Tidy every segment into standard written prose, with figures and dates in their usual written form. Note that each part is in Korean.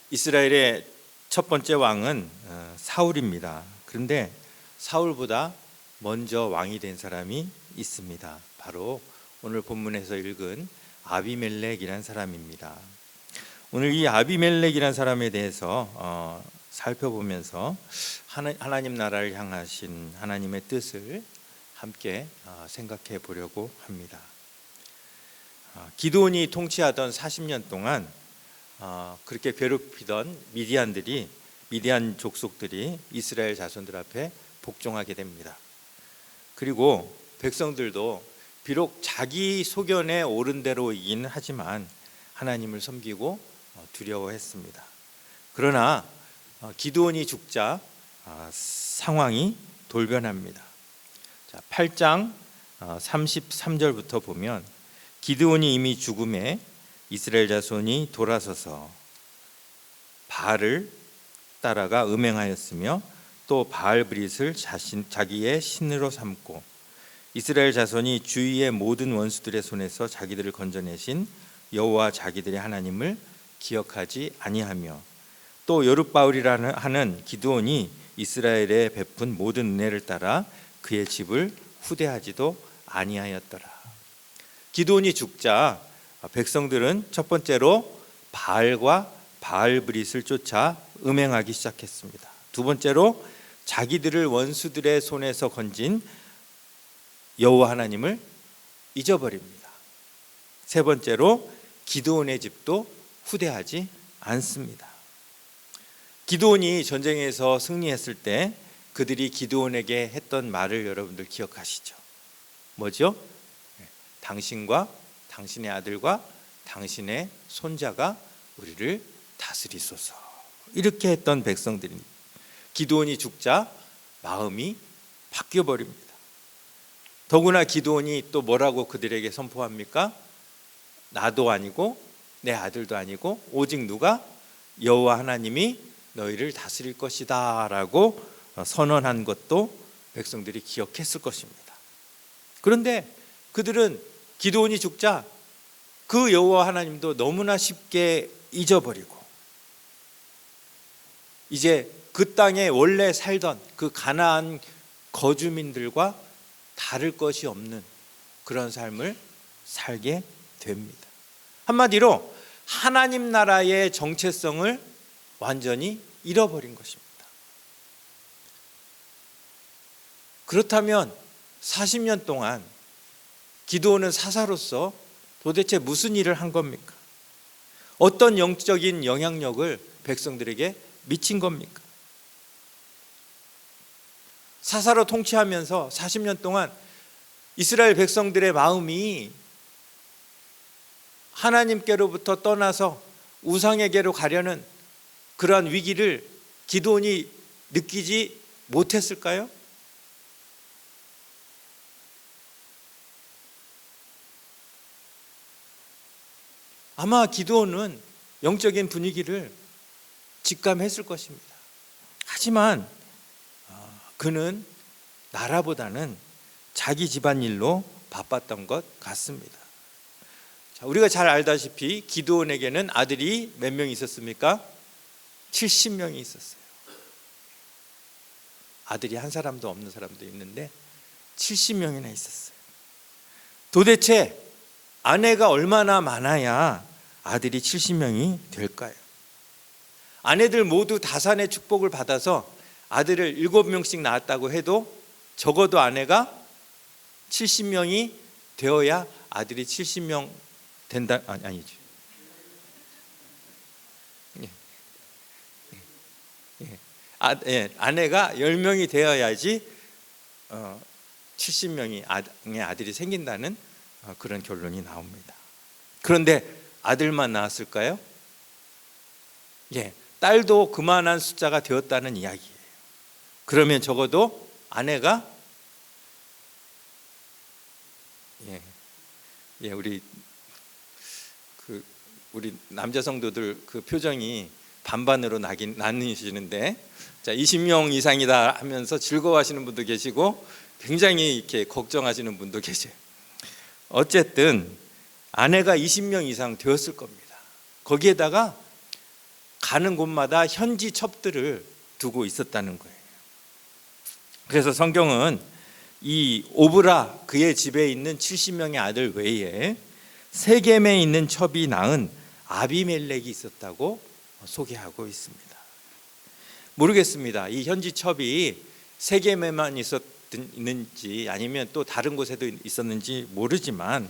이스라엘의 첫 번째 왕은 사울입니다. 그런데 사울보다 먼저 왕이 된 사람이 있습니다. 바로 오늘 본문에서 읽은 아비멜렉이라는 사람입니다. 오늘 이 아비멜렉이라는 사람에 대해서 살펴보면서 하나님 나라를 향하신 하나님의 뜻을 함께 생각해 보려고 합니다. 기드온이 통치하던 40년 동안 그렇게 괴롭히던 미디안 족속들이 이스라엘 자손들 앞에 복종하게 됩니다. 그리고 백성들도 비록 자기 소견에 옳은 대로이긴 하지만 하나님을 섬기고 두려워했습니다. 그러나 기드온이 죽자 상황이 돌변합니다. 8장 33절부터 보면 기드온이 이미 죽음에 이스라엘 자손이 돌아서서 바알을 따라가 음행하였으며 또 바알브릿을 자기의 신으로 삼고 이스라엘 자손이 주위의 모든 원수들의 손에서 자기들을 건져내신 여호와 자기들의 하나님을 기억하지 아니하며 또 여룻바울이라는 하는 기드온이 이스라엘에 베푼 모든 은혜를 따라 그의 집을 후대하지도 아니하였더라. 기드온이 죽자 백성들은 첫 번째로 바알과 바알브릿을 쫓아 음행하기 시작했습니다. 두 번째로 자기들을 원수들의 손에서 건진 여호와 하나님을 잊어버립니다. 세 번째로 기드온의 집도 후대하지 않습니다. 기드온이 전쟁에서 승리했을 때 그들이 기드온에게 했던 말을 여러분들 기억하시죠? 뭐죠? 당신과 당신의 아들과 당신의 손자가 우리를 다스리소서. 이렇게 했던 백성들입니다. 기드온이 죽자 마음이 바뀌어 버립니다. 더구나 기드온이 또 뭐라고 그들에게 선포합니까? 나도 아니고 내 아들도 아니고 오직 누가? 여호와 하나님이 너희를 다스릴 것이다 라고 선언한 것도 백성들이 기억했을 것입니다. 그런데 그들은 기드온이 죽자 그 여호와 하나님도 너무나 쉽게 잊어버리고 이제 그 땅에 원래 살던 그 가나안 거주민들과 다를 것이 없는 그런 삶을 살게 됩니다. 한마디로 하나님 나라의 정체성을 완전히 잃어버린 것입니다. 그렇다면 40년 동안 기드온은 사사로서 도대체 무슨 일을 한 겁니까? 어떤 영적인 영향력을 백성들에게 미친 겁니까? 사사로 통치하면서 40년 동안 이스라엘 백성들의 마음이 하나님께로부터 떠나서 우상에게로 가려는 그러한 위기를 기드온이 느끼지 못했을까요? 아마 기드온은 영적인 분위기를 직감했을 것입니다. 하지만 그는 나라보다는 자기 집안일로 바빴던 것 같습니다. 우리가 잘 알다시피 기드온에게는 아들이 몇 명 있었습니까? 70명이 있었어요. 아들이 한 사람도 없는 사람도 있는데 70명이나 있었어요. 도대체 아내가 얼마나 많아야 아들이 70명이 될까요? 아내들 모두 다산의 축복을 받아서 아들을 7명씩 낳았다고 해도 적어도 아내가 70명이 되어야 아들이 70명 된다. 아니죠. 아내가 10명이 되어야지 70명의 아들이 생긴다는 그런 결론이 나옵니다. 그런데 아들만 낳았을까요? 딸도 그만한 숫자가 되었다는 이야기예요. 그러면 적어도 아내가 우리 남자 성도들 그 표정이 반반으로 나뉘시는데 20명 이상이다 하면서 즐거워하시는 분도 계시고 굉장히 이렇게 걱정하시는 분도 계세요. 어쨌든 아내가 20명 이상 되었을 겁니다. 거기에다가 가는 곳마다 현지 첩들을 두고 있었다는 거예요. 그래서 성경은 이 오브라 그의 집에 있는 70명의 아들 외에 세겜에 있는 첩이 낳은 아비멜렉이 있었다고 소개하고 있습니다. 모르겠습니다. 이 현지 첩이 세겜에만 있었는지 아니면 또 다른 곳에도 있었는지 모르지만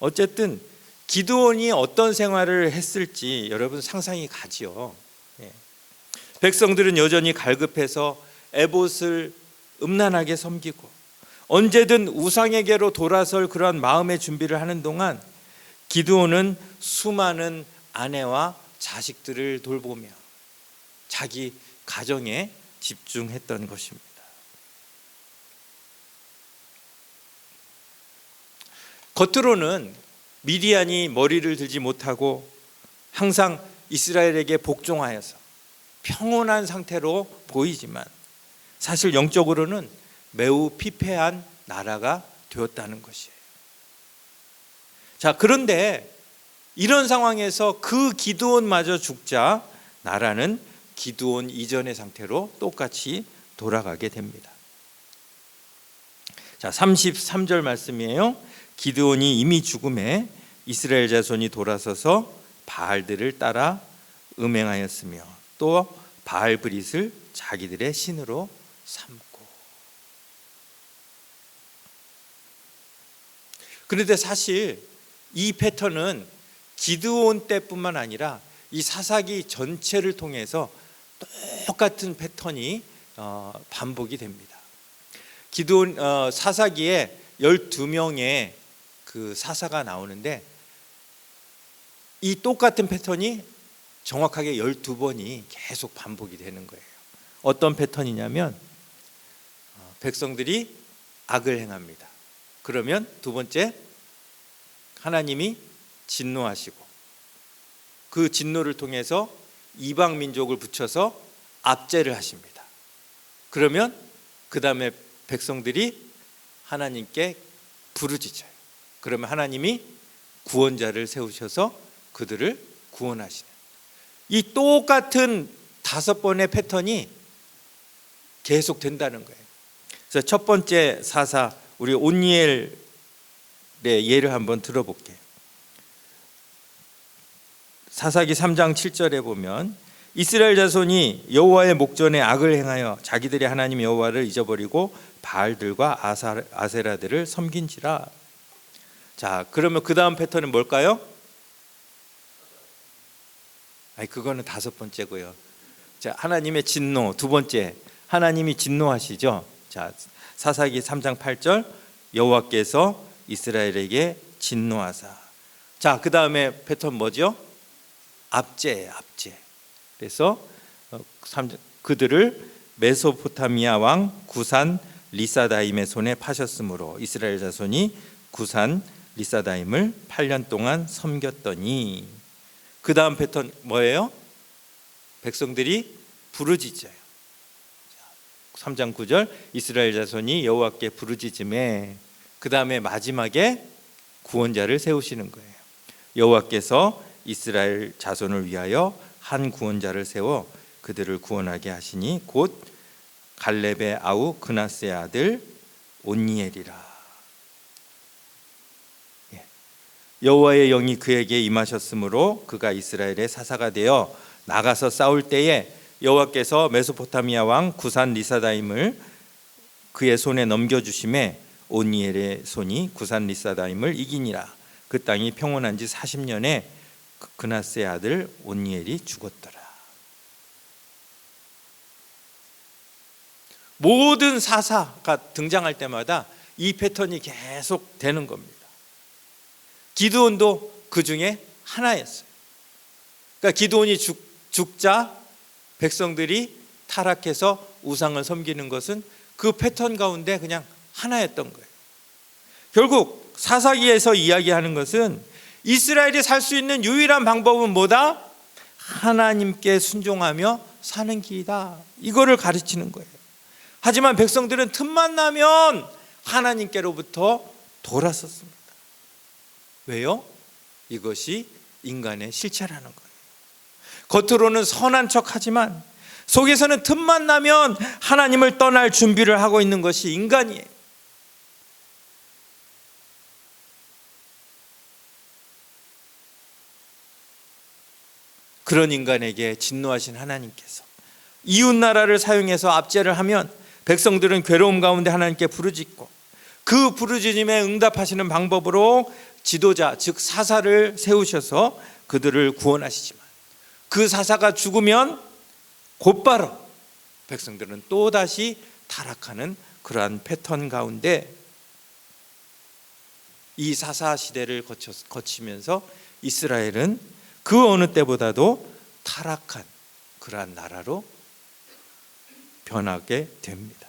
어쨌든 기드온이 어떤 생활을 했을지 여러분 상상이 가지요. 백성들은 여전히 갈급해서 에봇을 음란하게 섬기고 언제든 우상에게로 돌아설 그런 마음의 준비를 하는 동안 기드온은 수많은 아내와 자식들을 돌보며 자기 가정에 집중했던 것입니다. 겉으로는 미디안이 머리를 들지 못하고 항상 이스라엘에게 복종하여서 평온한 상태로 보이지만 사실 영적으로는 매우 피폐한 나라가 되었다는 것이에요. 자, 그런데 이런 상황에서 그 기드온마저 죽자 나라는 기드온 이전의 상태로 똑같이 돌아가게 됩니다. 자, 33절 말씀이에요. 기드온이 이미 죽음에 이스라엘 자손이 돌아서서 바알들을 따라 음행하였으며 또 바알브릿을 자기들의 신으로 삼고. 그런데 사실 이 패턴은 기드온 때뿐만 아니라 이 사사기 전체를 통해서 똑같은 패턴이 반복이 됩니다. 기드온 사사기에 12명의 그 사사가 나오는데 이 똑같은 패턴이 정확하게 12번이 계속 반복이 되는 거예요. 어떤 패턴이냐면 백성들이 악을 행합니다. 그러면 두 번째, 하나님이 진노하시고 그 진노를 통해서 이방 민족을 붙여서 압제를 하십니다. 그러면 그 다음에 백성들이 하나님께 부르짖어요. 그러면 하나님이 구원자를 세우셔서 그들을 구원하시는 이 똑같은 5번의 패턴이 계속 된다는 거예요. 그래서 첫 번째 사사 우리 온니엘의 예를 한번 들어볼게요. 사사기 3장 7절에 보면 이스라엘 자손이 여호와의 목전에 악을 행하여 자기들의 하나님 여호와를 잊어버리고 바알들과 아세라들을 섬긴지라. 자, 그러면 그 다음 패턴은 뭘까요? 그거는 5번째고요. 자, 하나님의 진노. 두 번째, 하나님이 진노하시죠. 자, 사사기 3장 8절 여호와께서 이스라엘에게 진노하사. 자, 그 다음에 패턴 뭐죠? 압제. 그래서 그들을 메소포타미아 왕 구산 리사다임의 손에 파셨으므로 이스라엘 자손이 구산 리사다임을 8년 동안 섬겼더니. 그 다음 패턴 뭐예요? 백성들이 부르짖어요. 3장 9절 이스라엘 자손이 여호와께 부르짖음에 그 다음에 마지막에 구원자를 세우시는 거예요. 여호와께서 이스라엘 자손을 위하여 한 구원자를 세워 그들을 구원하게 하시니 곧 갈렙의 아우 그나스의 아들 온니엘이라. 여호와의 영이 그에게 임하셨으므로 그가 이스라엘의 사사가 되어 나가서 싸울 때에 여호와께서 메소포타미아 왕 구산 리사다임을 그의 손에 넘겨주심에 온니엘의 손이 구산 리사다임을 이기니라. 그 땅이 평온한 지 40년에 그나스의 아들 온니엘이 죽었더라. 모든 사사가 등장할 때마다 이 패턴이 계속 되는 겁니다. 기드온도 그 중에 하나였어요. 그러니까 기드온이 죽자 백성들이 타락해서 우상을 섬기는 것은 그 패턴 가운데 그냥 하나였던 거예요. 결국 사사기에서 이야기하는 것은 이스라엘이 살 수 있는 유일한 방법은 뭐다? 하나님께 순종하며 사는 길이다. 이거를 가르치는 거예요. 하지만 백성들은 틈만 나면 하나님께로부터 돌아섰습니다. 왜요? 이것이 인간의 실체라는 거예요. 겉으로는 선한 척하지만 속에서는 틈만 나면 하나님을 떠날 준비를 하고 있는 것이 인간이에요. 그런 인간에게 진노하신 하나님께서 이웃 나라를 사용해서 압제를 하면 백성들은 괴로움 가운데 하나님께 부르짖고 그 부르짖음에 응답하시는 방법으로 지도자 즉 사사를 세우셔서 그들을 구원하시지만 그 사사가 죽으면 곧바로 백성들은 또다시 타락하는 그러한 패턴 가운데 이 사사 시대를 거치면서 이스라엘은 그 어느 때보다도 타락한 그러한 나라로 변하게 됩니다.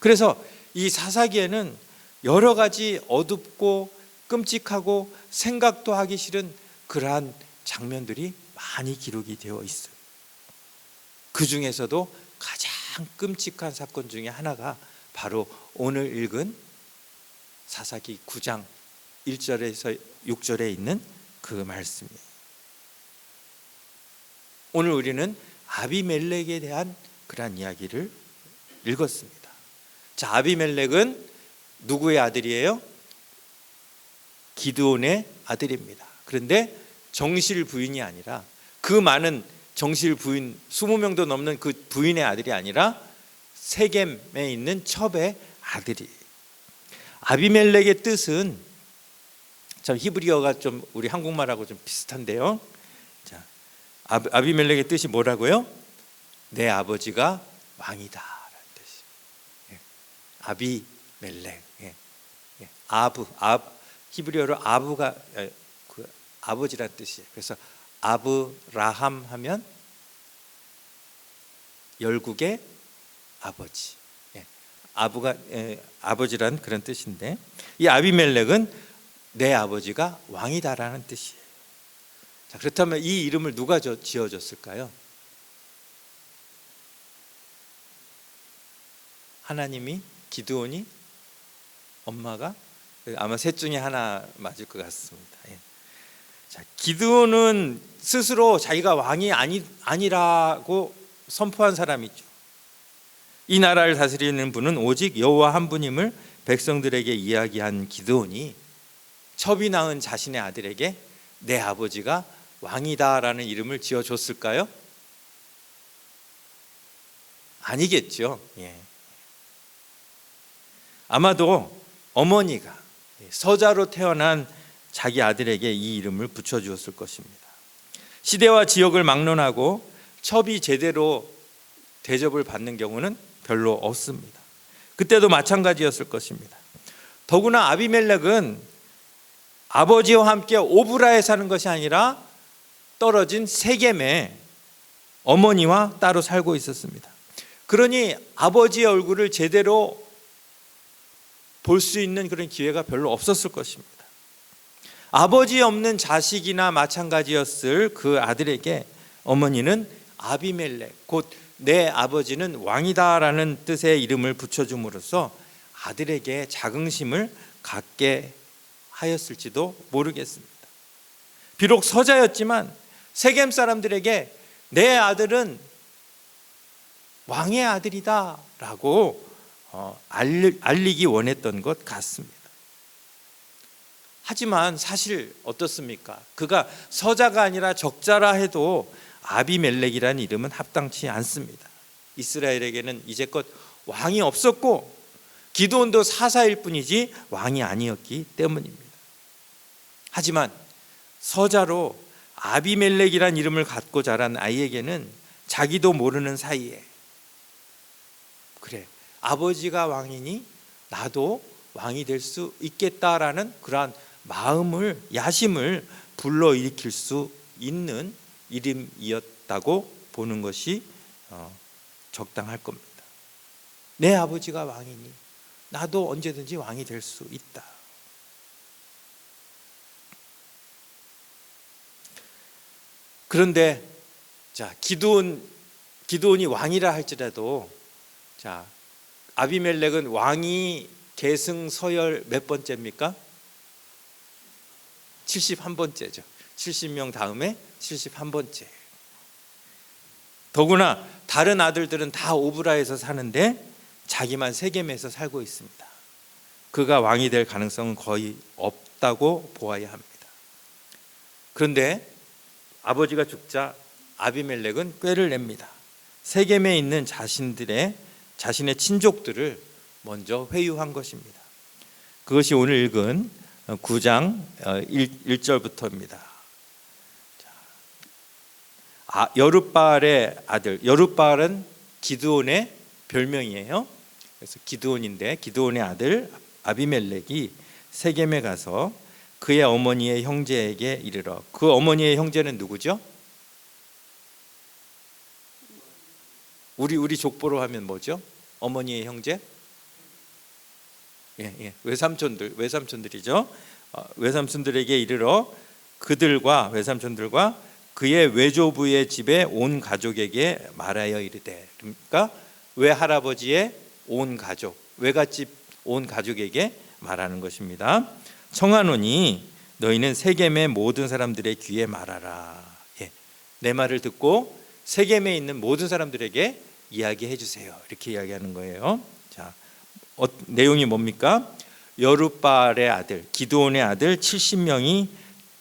그래서 이 사사기에는 여러 가지 어둡고 끔찍하고 생각도 하기 싫은 그러한 장면들이 많이 기록이 되어 있어요. 그 중에서도 가장 끔찍한 사건 중에 하나가 바로 오늘 읽은 사사기 9장 1절에서 6절에 있는 그 말씀이에요. 오늘 우리는 아비멜렉에 대한 그러한 이야기를 읽었습니다. 자, 아비멜렉은 누구의 아들이에요? 기드온의 아들입니다. 그런데 정실 부인이 아니라 그 많은 정실 부인 20명도 넘는 그 부인의 아들이 아니라 세겜에 있는 첩의 아들이. 아비멜렉의 뜻은 참 히브리어가 좀 우리 한국말하고 좀 비슷한데요. 자, 아비멜렉의 뜻이 뭐라고요? 내 아버지가 왕이다라는 뜻이에요. 아비멜렉. 히브리어로 아부가 그 아버지라는 뜻이에요. 그래서 아브라함 하면 열국의 아버지. 아버지라는 그런 뜻인데 이 아비멜렉은 내 아버지가 왕이다라는 뜻이에요. 자, 그렇다면 이 이름을 누가 지어줬을까요? 하나님이? 기드온이? 엄마가? 아마 셋 중에 하나 맞을 것 같습니다. 자, 기드온은 스스로 자기가 왕이 아니라고 선포한 사람이죠. 이 나라를 다스리는 분은 오직 여호와 한 분임을 백성들에게 이야기한 기드온이 첩이 낳은 자신의 아들에게 내 아버지가 왕이다라는 이름을 지어줬을까요? 아니겠죠. 아마도 어머니가 서자로 태어난 자기 아들에게 이 이름을 붙여주었을 것입니다. 시대와 지역을 막론하고 첩이 제대로 대접을 받는 경우는 별로 없습니다. 그때도 마찬가지였을 것입니다. 더구나 아비멜렉은 아버지와 함께 오브라에 사는 것이 아니라 떨어진 세겜에 어머니와 따로 살고 있었습니다. 그러니 아버지의 얼굴을 제대로 볼 수 있는 그런 기회가 별로 없었을 것입니다. 아버지 없는 자식이나 마찬가지였을 그 아들에게 어머니는 아비멜렉, 곧 내 아버지는 왕이다라는 뜻의 이름을 붙여줌으로써 아들에게 자긍심을 갖게 하였을지도 모르겠습니다. 비록 서자였지만 세겜 사람들에게 내 아들은 왕의 아들이다라고 알리기 원했던 것 같습니다. 하지만 사실 어떻습니까? 그가 서자가 아니라 적자라 해도 아비멜렉이라는 이름은 합당치 않습니다. 이스라엘에게는 이제껏 왕이 없었고 기드온도 사사일 뿐이지 왕이 아니었기 때문입니다. 하지만 서자로 아비멜렉이라는 이름을 갖고 자란 아이에게는 자기도 모르는 사이에 그래, 아버지가 왕이니 나도 왕이 될 수 있겠다라는 그러한 마음을, 야심을 불러일으킬 수 있는 이름이었다고 보는 것이 적당할 겁니다. 내 아버지가 왕이니 나도 언제든지 왕이 될 수 있다. 그런데 자, 기드온이 왕이라 할지라도 자, 아비멜렉은 왕이 계승 서열 몇 번째입니까? 71번째죠. 70명 다음에 71번째. 더구나 다른 아들들은 다 오브라에서 사는데 자기만 세겜에서 살고 있습니다. 그가 왕이 될 가능성은 거의 없다고 보아야 합니다. 그런데 아버지가 죽자 아비멜렉은 꾀를 냅니다. 세겜에 있는 자신의 친족들을 먼저 회유한 것입니다. 그것이 오늘 읽은 9장 1절부터입니다. 여룻바알의 아들, 여룻바알은 기드온의 별명이에요. 그래서 기드온인데 기드온의 아들 아비멜렉이 세겜에 가서 그의 어머니의 형제에게 이르러, 그 어머니의 형제는 누구죠? 우리 족보로 하면 뭐죠? 어머니의 형제? 외삼촌들이죠. 외삼촌들에게 이르러 그들과 외삼촌들과 그의 외조부의 집에 온 가족에게 말하여 이르되, 그러니까 외할아버지의 온 가족, 외갓집 온 가족에게 말하는 것입니다. 청하노니 너희는 세겜의 모든 사람들의 귀에 말하라. 내 말을 듣고 세겜에 있는 모든 사람들에게 이야기해 주세요. 이렇게 이야기하는 거예요. 자, 내용이 뭡니까? 여룻바알의 아들, 기드온의 아들 70명이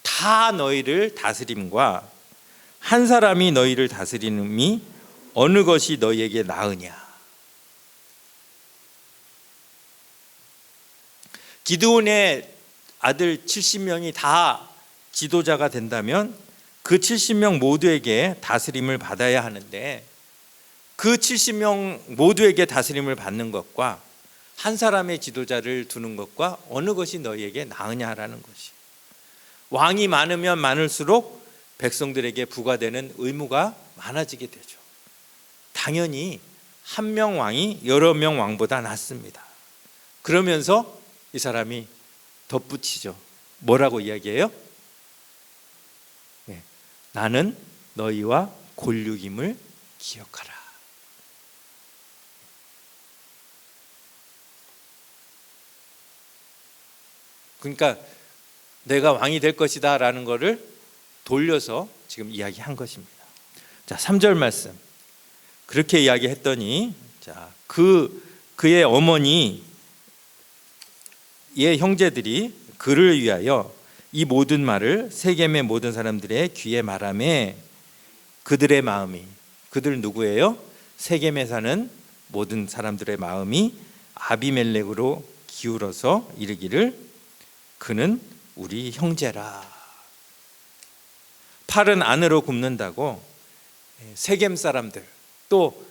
다 너희를 다스림과 한 사람이 너희를 다스리는이 어느 것이 너희에게 나으냐? 기드온의 아들 70명이 다 지도자가 된다면 그 70명 모두에게 다스림을 받아야 하는데, 그 70명 모두에게 다스림을 받는 것과 한 사람의 지도자를 두는 것과 어느 것이 너희에게 나으냐라는 것이, 왕이 많으면 많을수록 백성들에게 부과되는 의무가 많아지게 되죠. 당연히 한 명 왕이 여러 명 왕보다 낫습니다. 그러면서 이 사람이 덧붙이죠. 뭐라고 이야기해요? 나는 너희와 골육임을 기억하라. 그러니까 내가 왕이 될 것이다 라는 것을 돌려서 지금 이야기한 것입니다. 자, 3절 말씀. 그렇게 이야기했더니, 자, 그의 어머니의 형제들이 그를 위하여 이 모든 말을 세겜의 모든 사람들의 귀에 말하매 그들의 마음이, 그들 누구예요? 세겜에 사는 모든 사람들의 마음이 아비멜렉으로 기울어서 이르기를 그는 우리 형제라. 팔은 안으로 굽는다고 세겜 사람들 또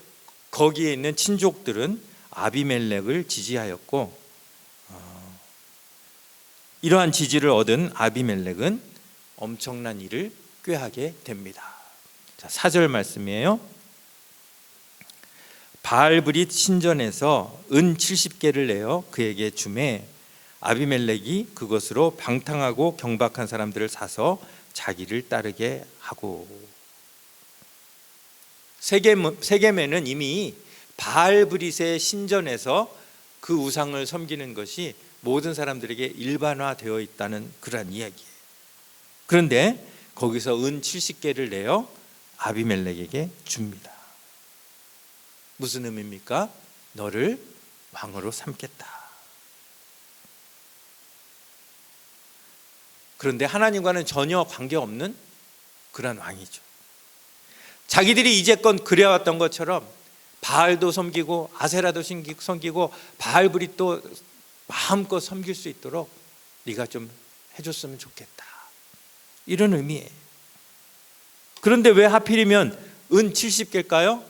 거기에 있는 친족들은 아비멜렉을 지지하였고, 이러한 지지를 얻은 아비멜렉은 엄청난 일을 꾀하게 됩니다. 자, 4절 말씀이에요. 바알브릿 신전에서 은 70개를 내어 그에게 주매 아비멜렉이 그것으로 방탕하고 경박한 사람들을 사서 자기를 따르게 하고. 세겜에는 이미 바알브릿의 신전에서 그 우상을 섬기는 것이 모든 사람들에게 일반화되어 있다는 그러한 이야기예요. 그런데 거기서 은 70개를 내어 아비멜렉에게 줍니다. 무슨 의미입니까? 너를 왕으로 삼겠다. 그런데 하나님과는 전혀 관계없는 그런 왕이죠. 자기들이 이제껏 그래왔던 것처럼 바알도 섬기고 아세라도 섬기고 바알브릿도 마음껏 섬길 수 있도록 네가 좀 해줬으면 좋겠다, 이런 의미예요. 그런데 왜 하필이면 은 70개일까요?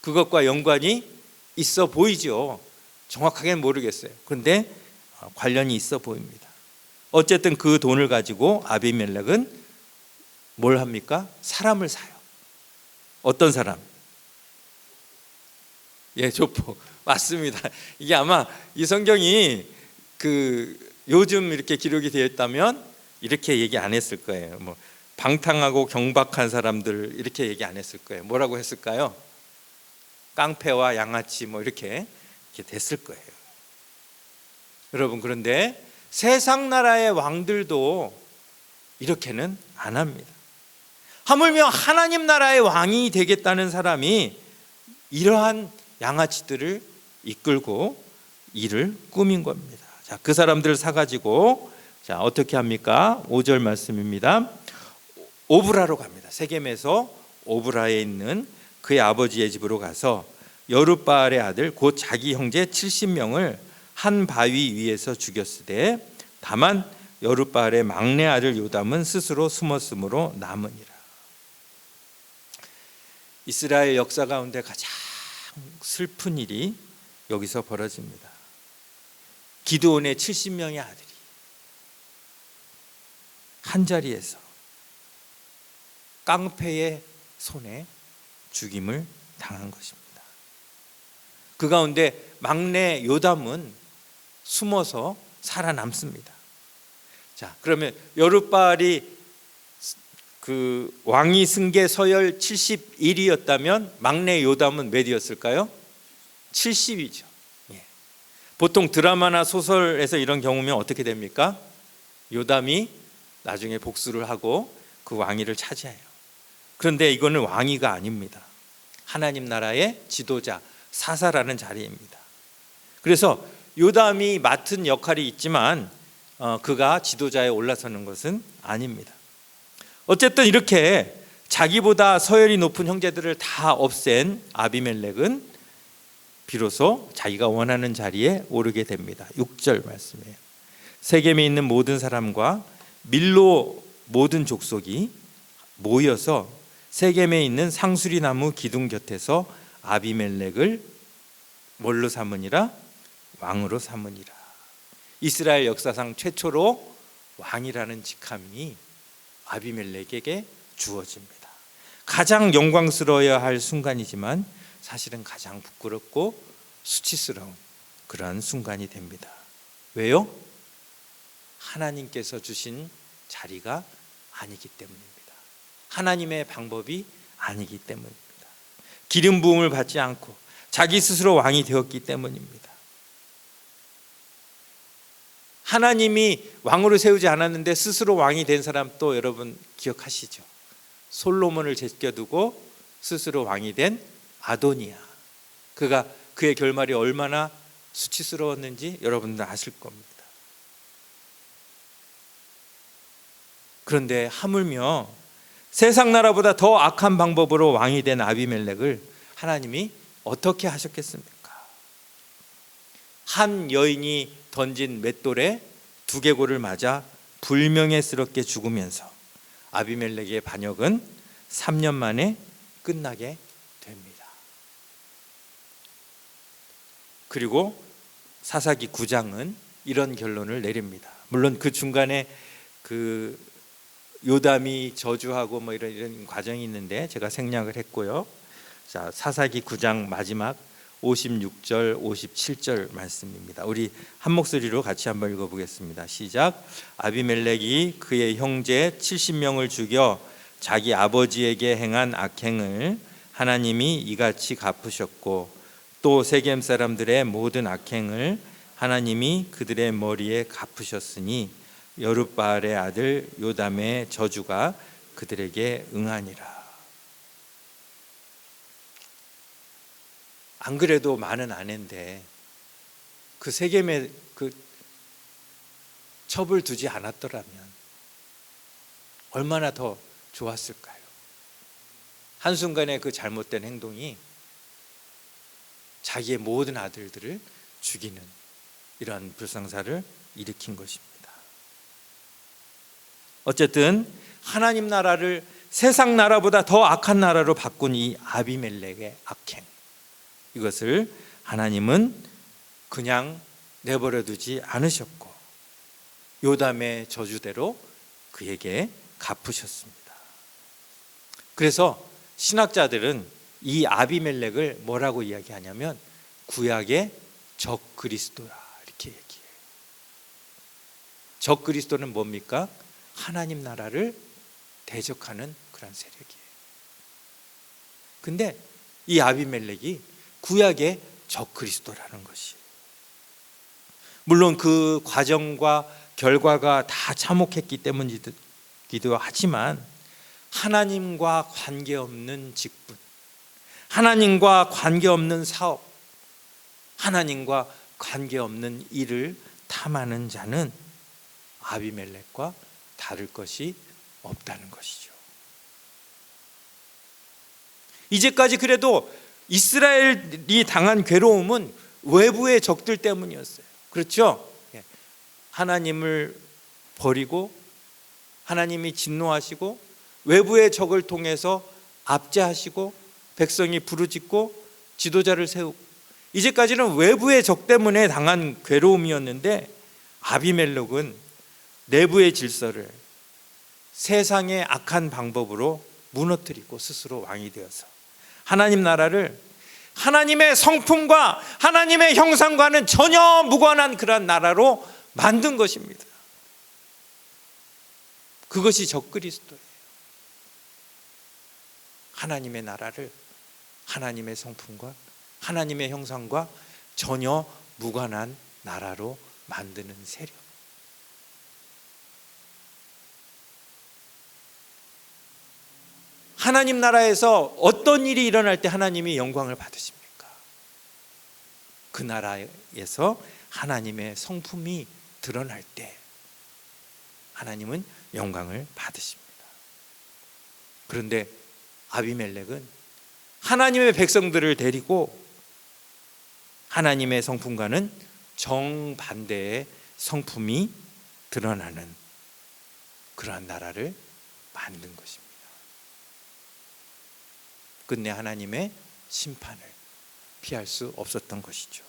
그것과 연관이 있어 보이죠. 정확하게는 모르겠어요. 그런데 관련이 있어 보입니다. 어쨌든 그 돈을 가지고 아비멜렉은 뭘 합니까? 사람을 사요. 어떤 사람? 조포. 맞습니다. 이게 아마 이 성경이 요즘 이렇게 기록이 되어 있다면 이렇게 얘기 안 했을 거예요. 뭐 방탕하고 경박한 사람들 이렇게 얘기 안 했을 거예요. 뭐라고 했을까요? 깡패와 양아치 뭐 이렇게 됐을 거예요. 여러분, 그런데 세상 나라의 왕들도 이렇게는 안 합니다. 하물며 하나님 나라의 왕이 되겠다는 사람이 이러한 양아치들을 이끌고 일을 꾸민 겁니다. 자, 그 사람들을 사가지고 자, 어떻게 합니까? 5절 말씀입니다. 오브라로 갑니다. 세겜에서 오브라에 있는 그의 아버지의 집으로 가서 여룻바알의 아들 곧 자기 형제 70명을 한 바위 위에서 죽였으되 다만 여룻바알의 막내 아들 요담은 스스로 숨었으므로 남으니라. 이스라엘 역사 가운데 가장 슬픈 일이 여기서 벌어집니다. 기드온의 70명의 아들이 한자리에서 깡패의 손에 죽임을 당한 것입니다. 그 가운데 막내 요담은 숨어서 살아남습니다. 자, 그러면 여룻바알이 그 왕위 승계 서열 71이었다면 막내 요담은 몇이었을까요? 70이죠. 예. 보통 드라마나 소설에서 이런 경우면 어떻게 됩니까? 요담이 나중에 복수를 하고 그 왕위를 차지해요. 그런데 이거는 왕위가 아닙니다. 하나님 나라의 지도자, 사사라는 자리입니다. 그래서 요담이 맡은 역할이 있지만 그가 지도자에 올라서는 것은 아닙니다. 어쨌든 이렇게 자기보다 서열이 높은 형제들을 다 없앤 아비멜렉은 비로소 자기가 원하는 자리에 오르게 됩니다. 6절 말씀이에요. 세겜에 있는 모든 사람과 밀로 모든 족속이 모여서 세겜에 있는 상수리 나무 기둥 곁에서 아비멜렉을 뭘로 삼으니라? 왕으로 삼으니라. 이스라엘 역사상 최초로 왕이라는 직함이 아비멜렉에게 주어집니다. 가장 영광스러워야 할 순간이지만 사실은 가장 부끄럽고 수치스러운 그런 순간이 됩니다. 왜요? 하나님께서 주신 자리가 아니기 때문입니다. 하나님의 방법이 아니기 때문입니다. 기름 부음을 받지 않고 자기 스스로 왕이 되었기 때문입니다. 하나님이 왕으로 세우지 않았는데 스스로 왕이 된 사람 또 여러분 기억하시죠? 솔로몬을 제껴두고 스스로 왕이 된 아도니아. 그의 결말이 얼마나 수치스러웠는지 여러분들 아실 겁니다. 그런데 하물며 세상 나라보다 더 악한 방법으로 왕이 된 아비멜렉을 하나님이 어떻게 하셨겠습니까? 한 여인이 던진 맷돌에 두개골을 맞아 불명예스럽게 죽으면서 아비멜렉의 반역은 3년 만에 끝나게 됩니다. 그리고 사사기 9장은 이런 결론을 내립니다. 물론 그 중간에 그 요담이 저주하고 뭐 이런 과정이 있는데 제가 생략을 했고요. 자, 사사기 9장 마지막 56절, 57절 말씀입니다. 우리 한 목소리로 같이 한번 읽어보겠습니다. 시작. 아비멜렉이 그의 형제 70명을 죽여 자기 아버지에게 행한 악행을 하나님이 이같이 갚으셨고 또 세겜 사람들의 모든 악행을 하나님이 그들의 머리에 갚으셨으니 여룻바알의 아들 요담의 저주가 그들에게 응하니라. 안 그래도 많은 아내인데 그 세겜에 그 첩을 두지 않았더라면 얼마나 더 좋았을까요? 한순간에 그 잘못된 행동이 자기의 모든 아들들을 죽이는 이러한 불상사를 일으킨 것입니다. 어쨌든 하나님 나라를 세상 나라보다 더 악한 나라로 바꾼 이 아비멜렉의 악행, 이것을 하나님은 그냥 내버려 두지 않으셨고 요담의 저주대로 그에게 갚으셨습니다. 그래서 신학자들은 이 아비멜렉을 뭐라고 이야기하냐면 구약의 적 그리스도라 이렇게 얘기해요. 적 그리스도는 뭡니까? 하나님 나라를 대적하는 그런 세력이에요. 근데 이 아비멜렉이 구약의 적 그리스도라는 것이, 물론 그 과정과 결과가 다 참혹했기 때문이기도 하지만 하나님과 관계없는 직분, 하나님과 관계없는 사업, 하나님과 관계없는 일을 탐하는 자는 아비멜렉과 다를 것이 없다는 것이죠. 이제까지 그래도 이스라엘이 당한 괴로움은 외부의 적들 때문이었어요. 그렇죠? 하나님을 버리고 하나님이 진노하시고 외부의 적을 통해서 압제하시고 백성이 부르짖고 지도자를 세우고, 이제까지는 외부의 적 때문에 당한 괴로움이었는데 아비멜렉은 내부의 질서를 세상의 악한 방법으로 무너뜨리고 스스로 왕이 되어서 하나님 나라를 하나님의 성품과 하나님의 형상과는 전혀 무관한 그런 나라로 만든 것입니다. 그것이 적그리스도예요. 하나님의 나라를 하나님의 성품과 하나님의 형상과 전혀 무관한 나라로 만드는 세력. 하나님 나라에서 어떤 일이 일어날 때 하나님이 영광을 받으십니까? 그 나라에서 하나님의 성품이 드러날 때 하나님은 영광을 받으십니다. 그런데 아비멜렉은 하나님의 백성들을 데리고 하나님의 성품과는 정반대의 성품이 드러나는 그러한 나라를 만든 것입니다. 끝내 하나님의 심판을 피할 수 없었던 것이죠.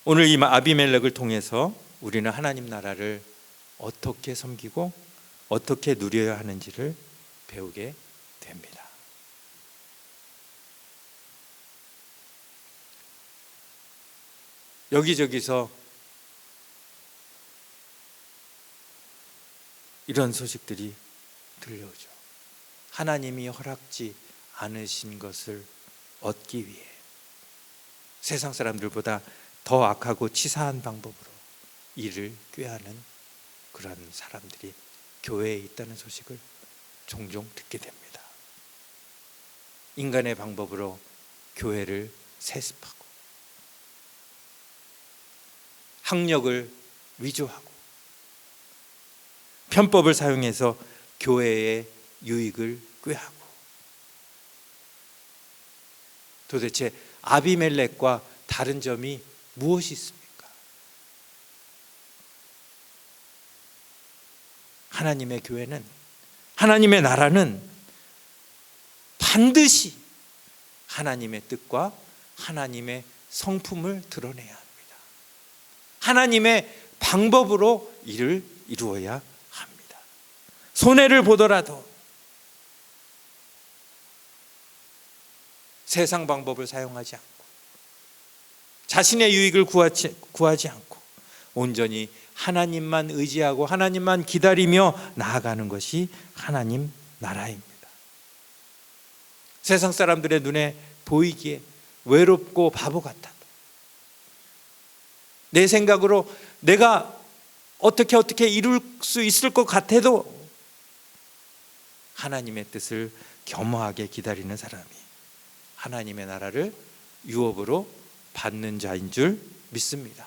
오늘 이 아비멜렉을 통해서 우리는 하나님 나라를 어떻게 섬기고 어떻게 누려야 하는지를 배우게 됩니다. 여기저기서 이런 소식들이 들려오죠. 하나님이 허락지 않으신 것을 얻기 위해 세상 사람들보다 더 악하고 치사한 방법으로 이를 꾀하는 그런 사람들이 교회에 있다는 소식을 종종 듣게 됩니다. 인간의 방법으로 교회를 세습하고 학력을 위조하고 편법을 사용해서 교회의 유익을 꾀하고, 도대체 아비멜렉과 다른 점이 무엇이 있습니까? 하나님의 교회는, 하나님의 나라는 반드시 하나님의 뜻과 하나님의 성품을 드러내야 합니다. 하나님의 방법으로 일을 이루어야 합니다. 손해를 보더라도 세상 방법을 사용하지 않고 자신의 유익을 구하지 않고 온전히 하나님만 의지하고 하나님만 기다리며 나아가는 것이 하나님 나라입니다. 세상 사람들의 눈에 보이기에 외롭고 바보 같아도, 내 생각으로 내가 어떻게 이룰 수 있을 것 같아도 하나님의 뜻을 겸허하게 기다리는 사람이 하나님의 나라를 유업으로 받는 자인 줄 믿습니다.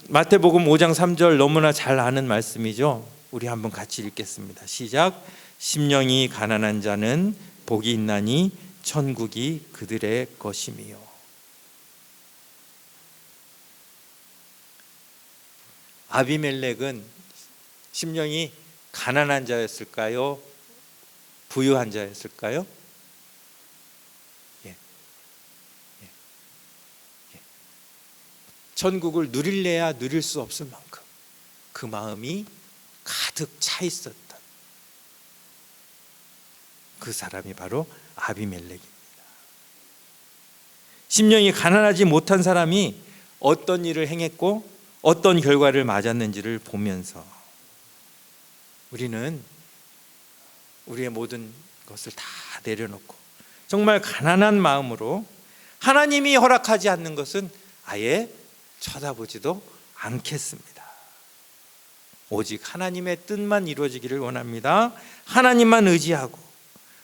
마태복음 5장 3절 너무나 잘 아는 말씀이죠. 우리 한번 같이 읽겠습니다. 시작. 심령이 가난한 자는 복이 있나니 천국이 그들의 것임이요. 아비멜렉은 심령이 가난한 자였을까요? 부유한 자였을까요? 천국을 누릴래야 누릴 수 없을 만큼 그 마음이 가득 차 있었던 그 사람이 바로 아비멜렉입니다. 심령이 가난하지 못한 사람이 어떤 일을 행했고 어떤 결과를 맞았는지를 보면서 우리는 우리의 모든 것을 다 내려놓고 정말 가난한 마음으로 하나님이 허락하지 않는 것은 아예 쳐다보지도 않겠습니다. 오직 하나님의 뜻만 이루어지기를 원합니다. 하나님만 의지하고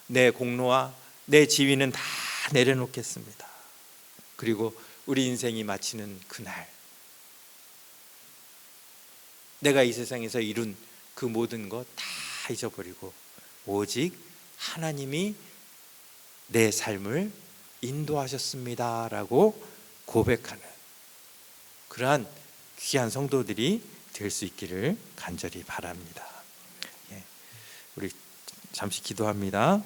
내 공로와 내 지위는 다 내려놓겠습니다. 그리고 우리 인생이 마치는 그날, 내가 이 세상에서 이룬 그 모든 것 다 잊어버리고 오직 하나님이 내 삶을 인도하셨습니다 라고 고백하는 그러한 귀한 성도들이 될 수 있기를 간절히 바랍니다. 우리 잠시 기도합니다.